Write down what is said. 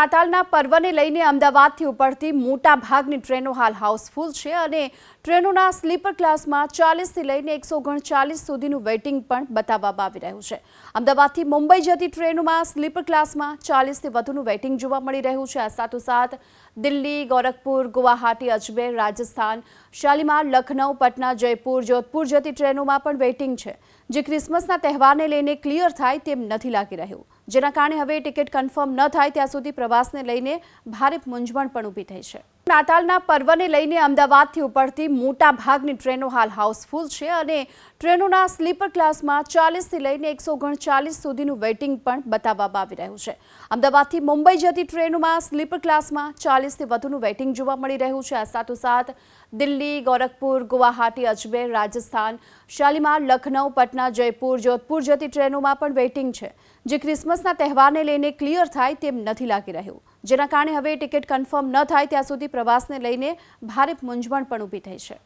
નાતાલના પર્વને લઈને અમદાવાદથી ઉપડતી મોટા ભાગની ટ્રેનો હાલ હાઉસફુલ છે અને ટ્રેનોના સ્લીપર ક્લાસમાં 40 થી લઈને 139 સુધીનું વેઇટિંગ પણ બતાવવામાં આવી રહ્યું છે। અમદાવાદથી મુંબઈ જતી ટ્રેનોમાં સ્લીપર ક્લાસમાં 40 થી વધુનું વેઇટિંગ જોવા મળી રહ્યું છે। આ સાથોસાથ દિલ્હી, ગોરખપુર, ગુવાહાટી, અજમેર, રાજસ્થાન, શાલીમાર, લખનઉ, પટના, જયપુર, જોધપુર જતી ટ્રેનોમાં પણ વેઇટિંગ છે, જે ક્રિસમસના તહેવારને લઈને ક્લિયર થાય તેમ નથી લાગી રહ્યું, જેના કારણે હવે ટિકિટ કન્ફર્મ ન થાય ત્યાં સુધી પ્રવાસને લઈને ભારે મૂંઝવણ પણ ઊભી થઈ છે। નાતાલના પર્વને લઈને અમદાવાદથી ઉપડતી મોટા ભાગની ટ્રેનો હાલ હાઉસફુલ છે અને ટ્રેનોના સ્લીપર ક્લાસમાં 40 થી લઈને 139 સુધીનું વેઇટિંગ પણ બતાવવામાં આવી રહ્યું છે। અમદાવાદથી મુંબઈ જતી ટ્રેનોમાં સ્લીપર ક્લાસમાં 40 થી વધુનું વેઇટિંગ જોવા મળી રહ્યું છે। આ સાથોસાથ દિલ્હી, ગોરખપુર, ગુવાહાટી, અજમેર, રાજસ્થાન, શાલીમાર, લખનઉ, પટના, જયપુર, જોધપુર જતી ટ્રેનોમાં પણ વેઇટિંગ છે, જે ક્રિસમસના તહેવારને લઈને ક્લિયર થાય તેમ નથી લાગી રહ્યું, જેના કારણે હવે ટિકિટ કન્ફર્મ ન થાય ત્યાં સુધી પ્રવાસને લઈને ભારે મૂંઝવણ પણ ઊભી થઈ છે।